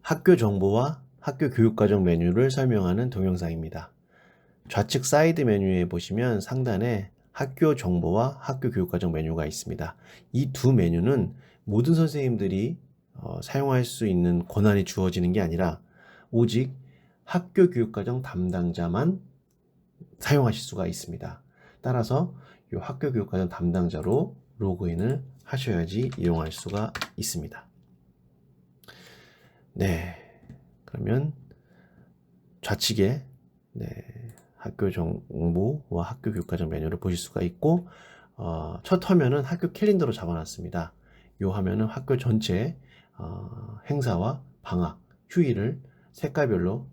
학교 정보와 학교 교육과정 메뉴를 설명하는 동영상입니다. 좌측 사이드 메뉴에 보시면 상단에 학교 정보와 학교 교육과정 메뉴가 있습니다. 이 두 메뉴는 모든 선생님들이 사용할 수 있는 권한이 주어지는 게 아니라 오직 학교 교육과정 담당자만 사용하실 수가 있습니다. 따라서 이 학교 교육과정 담당자로 로그인을 하셔야지 이용할 수가 있습니다. 네, 그러면 좌측에 학교 정보와 학교 교육과정 메뉴를 보실 수가 있고 첫 화면은 학교 캘린더로 잡아놨습니다. 이 화면은 학교 전체 행사와 방학, 휴일을 색깔별로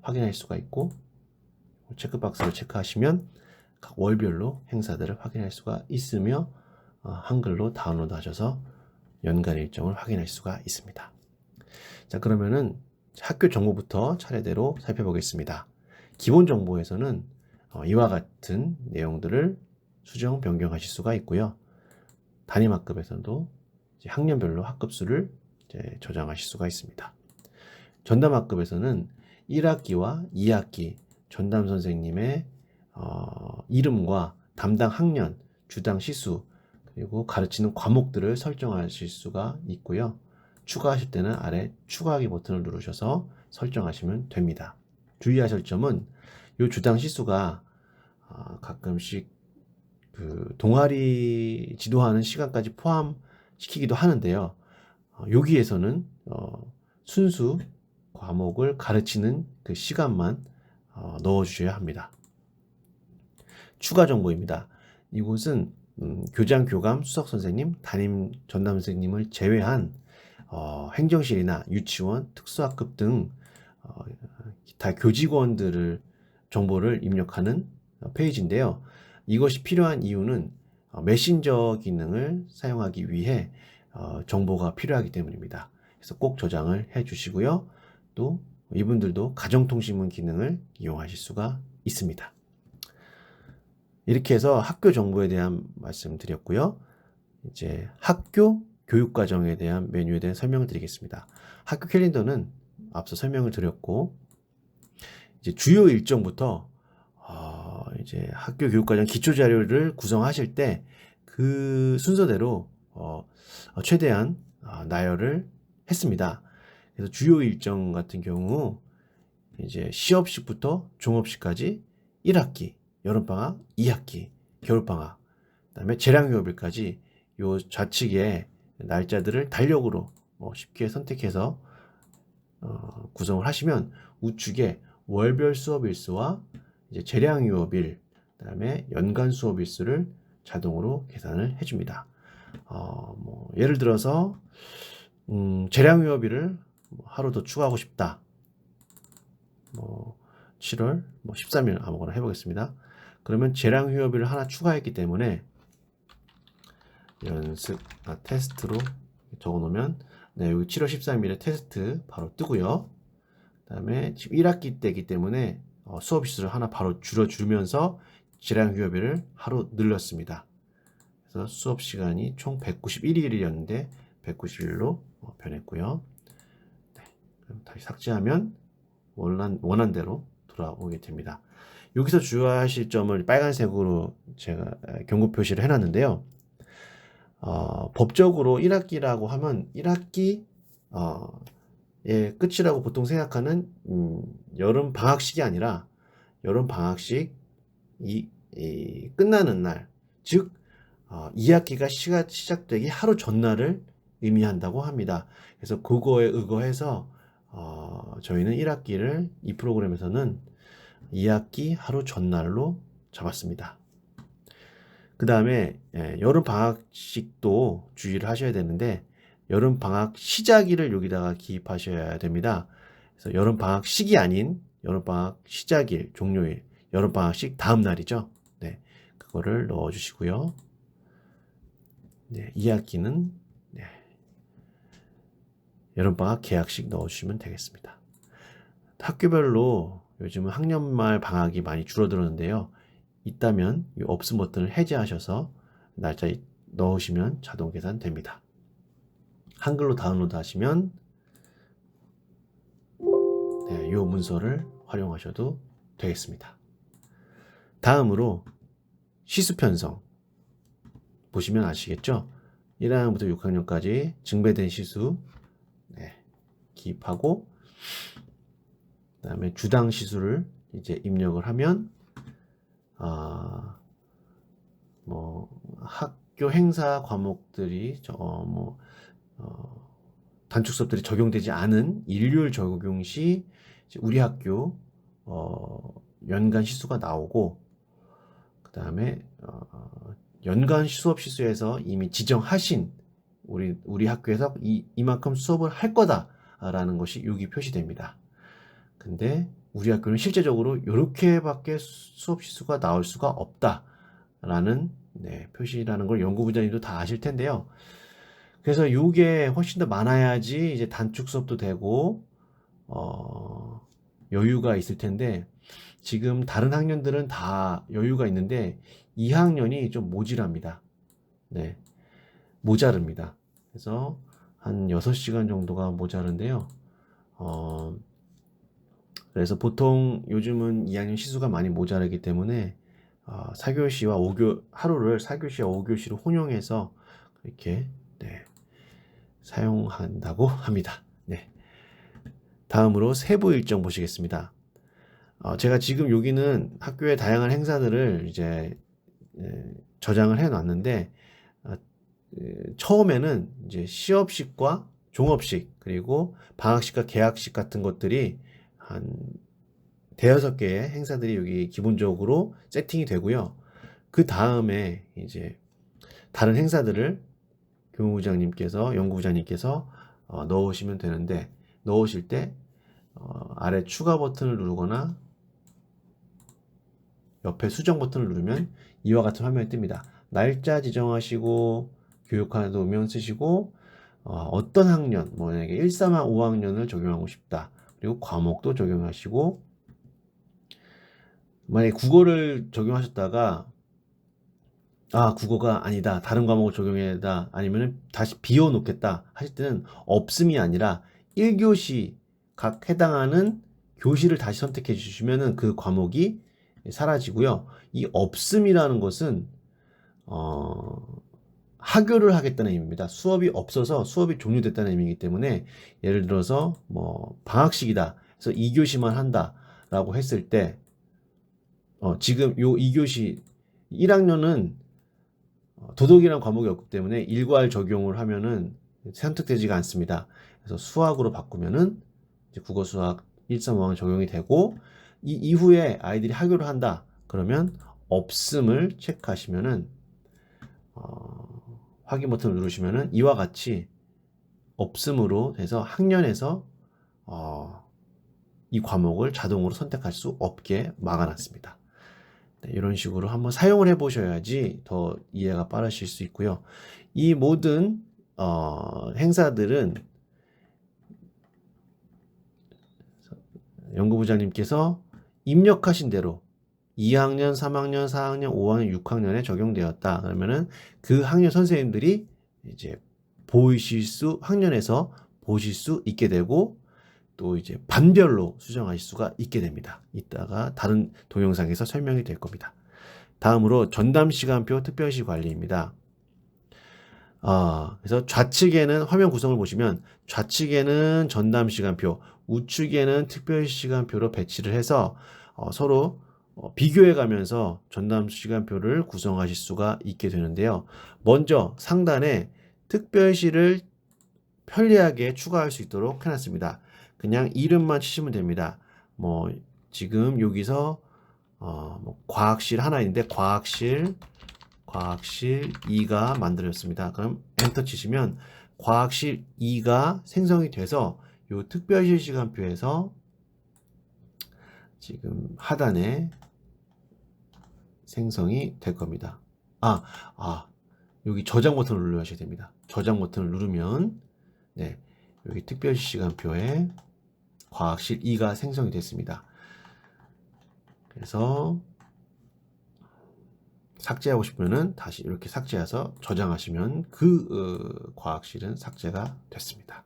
확인할 수가 있고 체크박스를 체크하시면 각 월별로 행사들을 확인할 수가 있으며 한글로 다운로드 하셔서 연간 일정을 확인할 수가 있습니다. 자, 그러면은 학교 정보부터 차례대로 살펴보겠습니다. 기본 정보에서는 이와 같은 내용들을 수정, 변경하실 수가 있고요. 단임학급에서도 학년별로 학급수를 저장하실 수가 있습니다. 전담학급에서는 1학기와 2학기 전담 선생님의 이름과 담당 학년, 주당 시수, 그리고 가르치는 과목들을 설정하실 수가 있고요. 추가하실 때는 아래 추가하기 버튼을 누르셔서 설정하시면 됩니다. 주의하실 점은 이 주당 시수가 가끔씩 그 동아리 지도하는 시간까지 포함시키기도 하는데요. 여기에서는 순수 과목을 가르치는 그 시간만 넣어주셔야 합니다. 추가 정보입니다. 이곳은 교장, 교감, 수석 선생님, 담임 전담 선생님을 제외한 행정실이나 유치원, 특수학급 등 기타 교직원들을 정보를 입력하는 페이지인데요. 이것이 필요한 이유는 메신저 기능을 사용하기 위해 정보가 필요하기 때문입니다. 그래서 꼭 저장을 해 주시고요. 또 이분들도 가정통신문 기능을 이용하실 수가 있습니다. 이렇게 해서 학교 정보에 대한 말씀 드렸고요. 이제 학교 교육과정에 대한 메뉴에 대한 설명을 드리겠습니다. 학교 캘린더는 앞서 설명을 드렸고, 이제 주요 일정부터 이제 학교 교육과정 기초 자료를 구성하실 때 그 순서대로 최대한 나열을 했습니다. 그래서 주요 일정 같은 경우 이제 시업식부터 종업식까지 1학기, 여름방학, 2학기, 겨울방학, 그다음에 재량휴업일까지 요 좌측에 날짜들을 달력으로 쉽게 선택해서 구성을 하시면 우측에 월별 수업 일수와 이제 재량휴업일, 그다음에 연간 수업 일수를 자동으로 계산을 해줍니다. 예를 들어서 재량휴업일을 하루 더 추가하고 싶다. 7월 13일 아무거나 해보겠습니다. 그러면 재량휴업일을 하나 추가했기 때문에 테스트로 적어놓으면 여기 7월 13일에 테스트 바로 뜨고요. 그 다음에 지금 1학기 때이기 때문에 수업 일수를 하나 바로 줄여주면서 재량휴업일을 하루 늘렸습니다. 그래서 수업 시간이 총 191일이었는데 191일로 변했고요. 그럼 다시 삭제하면 원한 대로 돌아오게 됩니다. 여기서 주의하실 점을 빨간색으로 제가 경고 표시를 해놨는데요. 법적으로 1학기라고 하면 1학기 예, 끝이라고 보통 생각하는 여름 방학식이 아니라 여름 방학식 끝나는 날, 즉 2학기가 시작되기 하루 전날을 의미한다고 합니다. 그래서 그거에 의거해서 저희는 1학기를 이 프로그램에서는 2학기 하루 전날로 잡았습니다. 그 다음에 여름 방학식도 주의를 하셔야 되는데 여름 방학 시작일을 여기다가 기입하셔야 됩니다. 그래서 여름 방학식이 아닌 여름 방학 시작일, 종료일, 여름 방학식 다음 날이죠. 네, 그거를 넣어주시고요. 네, 2학기는 여름 방학 개학식 넣어주시면 되겠습니다. 학교별로 요즘은 학년말 방학이 많이 줄어들었는데요. 있다면 이 없음 버튼을 해제하셔서 날짜 넣으시면 자동 계산됩니다. 한글로 다운로드 하시면 이 문서를 활용하셔도 되겠습니다. 다음으로 시수 편성 보시면 아시겠죠? 1학년부터 6학년까지 증배된 시수 기입하고, 그 다음에 주당 시수를 이제 입력을 하면 뭐 학교 행사 과목들이 단축 수업들이 적용되지 않은 일요일 적용 시 우리 학교 연간 시수가 나오고, 그 다음에 연간 수업 시수에서 이미 지정하신 우리 학교에서 이만큼 수업을 할 거다라는 것이 여기 표시됩니다. 근데 우리 학교는 실제적으로 이렇게밖에 수업 시수가 나올 수가 없다라는 표시라는 걸 연구부장님도 다 아실 텐데요. 그래서 이게 훨씬 더 많아야지 이제 단축 수업도 되고 여유가 있을 텐데, 지금 다른 학년들은 다 여유가 있는데 2학년이 좀 모자랍니다. 모자릅니다. 그래서 한 6시간 정도가 모자른데요. 그래서 보통 요즘은 2학년 시수가 많이 모자라기 때문에 4교시와 하루를 4교시와 5교시로 혼용해서 이렇게 사용한다고 합니다. 다음으로 세부 일정 보시겠습니다. 제가 지금 여기는 학교의 다양한 행사들을 이제 저장을 해 놨는데, 처음에는 이제 시업식과 종업식, 그리고 방학식과 개학식 같은 것들이 한 대여섯 개의 행사들이 여기 기본적으로 세팅이 되고요. 그 다음에 이제 다른 행사들을 교무부장님께서, 연구부장님께서 넣으시면 되는데, 넣으실 때 아래 추가 버튼을 누르거나 옆에 수정 버튼을 누르면 이와 같은 화면이 뜹니다. 날짜 지정하시고 교육하는 도면 쓰시고, 어떤 학년, 만약에 1, 3, 5학년을 적용하고 싶다. 그리고 과목도 적용하시고, 만약에 국어를 적용하셨다가 국어가 아니다, 다른 과목을 적용해야 된다, 아니면 다시 비워놓겠다 하실 때는 없음이 아니라 1교시 각 해당하는 교시를 다시 선택해 주시면 그 과목이 사라지고요. 이 없음이라는 것은 하교를 하겠다는 의미입니다. 수업이 없어서 수업이 종료됐다는 의미이기 때문에, 예를 들어서 뭐 방학식이다, 그래서 2교시만 한다 라고 했을 때 지금 요 2교시 1학년은 도덕이라는 과목이 없기 때문에 일괄 적용을 하면은 선택되지가 않습니다. 그래서 수학으로 바꾸면은 이제 국어 수학 1, 3, 5학년 적용이 되고, 이 이후에 아이들이 하교를 한다 그러면 없음을 체크하시면은 확인 버튼을 누르시면은 이와 같이 없음으로 돼서 학년에서 이 과목을 자동으로 선택할 수 없게 막아놨습니다. 이런 식으로 한번 사용을 해보셔야지 더 이해가 빠르실 수 있고요. 이 모든 행사들은 연구부장님께서 입력하신 대로 2학년, 3학년, 4학년, 5학년, 6학년에 적용되었다. 그러면은 그 학년 선생님들이 이제 학년에서 보실 수 있게 되고, 또 이제 반별로 수정하실 수가 있게 됩니다. 이따가 다른 동영상에서 설명이 될 겁니다. 다음으로 전담 시간표 특별시 관리입니다. 그래서 좌측에는 화면 구성을 보시면, 좌측에는 전담 시간표, 우측에는 특별 시간표로 배치를 해서 서로 비교해 가면서 전담 시간표를 구성하실 수가 있게 되는데요. 먼저 상단에 특별시를 편리하게 추가할 수 있도록 해놨습니다. 그냥 이름만 치시면 됩니다. 뭐 지금 여기서 과학실 하나 있는데 과학실 2가 만들어졌습니다. 그럼 엔터 치시면 과학실 2가 생성이 돼서 이 특별시 시간표에서 지금 하단에 생성이 될 겁니다. 여기 저장 버튼을 눌러주셔야 됩니다. 저장 버튼을 누르면 여기 특별시 시간표에 과학실 2가 생성이 됐습니다. 그래서 삭제하고 싶으면은 다시 이렇게 삭제해서 저장하시면 그 과학실은 삭제가 됐습니다.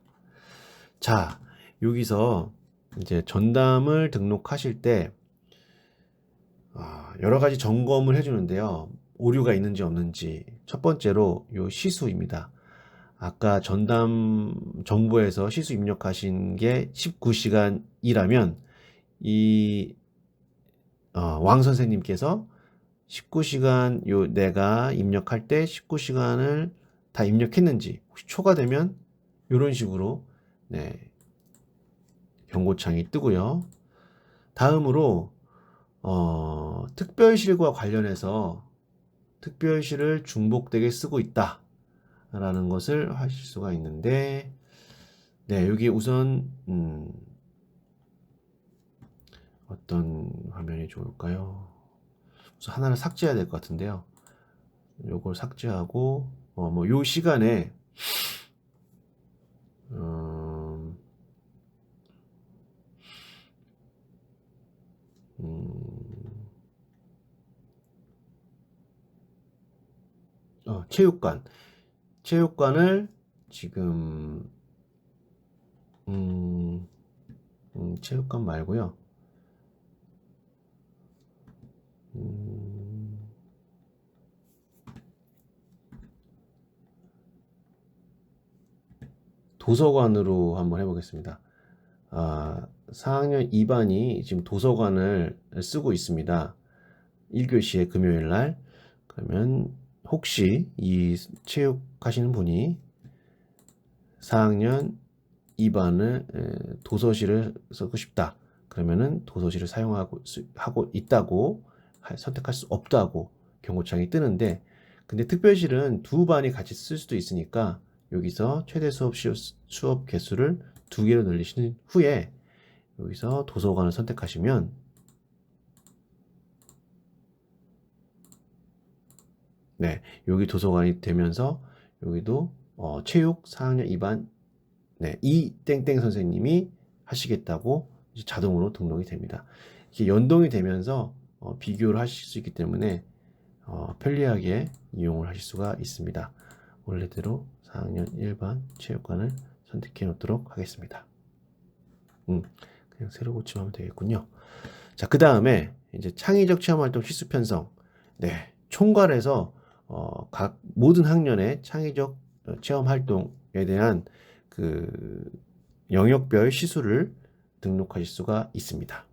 자, 여기서 이제 전담을 등록하실 때 여러 가지 점검을 해주는데요. 오류가 있는지 없는지. 첫 번째로 요 시수입니다. 아까 전담 정보에서 시수 입력하신 게 19시간이라면 이 왕 선생님께서 19시간 내가 입력할 때 19시간을 다 입력했는지 혹시 초과되면 이런 식으로 네, 경고창이 뜨고요. 다음으로 특별실과 관련해서 특별실을 중복되게 쓰고 있다 라는 것을 하실 수가 있는데 네, 여기 우선 어떤 화면이 좋을까요? 우선 하나를 삭제해야 될 것 같은데요. 요걸 삭제하고 뭐 요 시간에 체육관을 지금 체육관 말고요. 도서관으로 한번 해보겠습니다. 4학년 2반이 지금 도서관을 쓰고 있습니다. 1교시에 금요일 날. 그러면 혹시 이 체육 하시는 분이 4학년 2반을 도서실을 쓰고 싶다. 그러면은 도서실을 사용하고 하고 있다고 선택할 수 없다고 경고창이 뜨는데 근데 특별실은 두 반이 같이 쓸 수도 있으니까 여기서 최대 수업 개수를 2개로 늘리신 후에 여기서 도서관을 선택하시면 네, 여기 도서관이 되면서 여기도 체육 4학년 2반 네, 이땡땡 선생님이 하시겠다고 이제 자동으로 등록이 됩니다. 이게 연동이 되면서 비교를 하실 수 있기 때문에 편리하게 이용을 하실 수가 있습니다. 원래대로 4학년 1반 체육관을 선택해 놓도록 하겠습니다. 그냥 새로 고침하면 되겠군요. 자, 그 다음에 이제 창의적 체험활동 필수 편성. 네, 총괄해서 각 모든 학년의 창의적 체험활동에 대한 그 영역별 시수를 등록하실 수가 있습니다.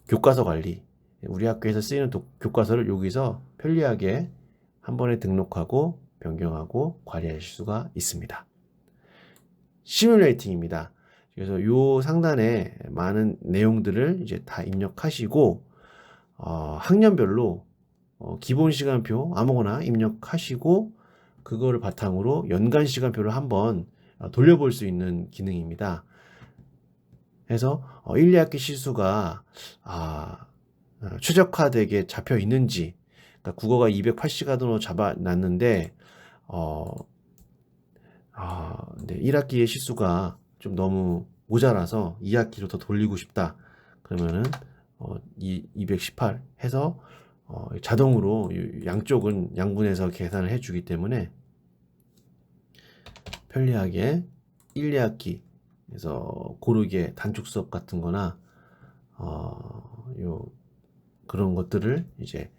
교과서 관리. 우리 학교에서 쓰이는 교과서를 여기서 편리하게 한 번에 등록하고 변경하고 관리하실 수가 있습니다. 시뮬레이팅입니다. 그래서 요 상단에 많은 내용들을 이제 다 입력하시고 학년별로 기본 시간표 아무거나 입력하시고 그거를 바탕으로 연간 시간표를 한번 돌려볼 수 있는 기능입니다. 해서 1, 2학기 시수가 최적화되게 잡혀 있는지 그러니까 국어가 208시간으로 잡아놨는데 네, 1학기의 시수가 좀 너무 모자라서 2학기로 더 돌리고 싶다. 그러면은 218 해서 자동으로 양쪽은 양분해서 계산을 해주기 때문에 편리하게 1, 2학기에서 고르게 단축 수업 같은 거나 그런 것들을 이제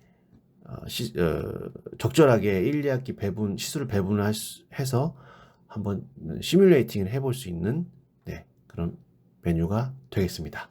적절하게 1, 2학기 시수를 배분을 해서 한번 시뮬레이팅을 해볼 수 있는 네, 그런 메뉴가 되겠습니다.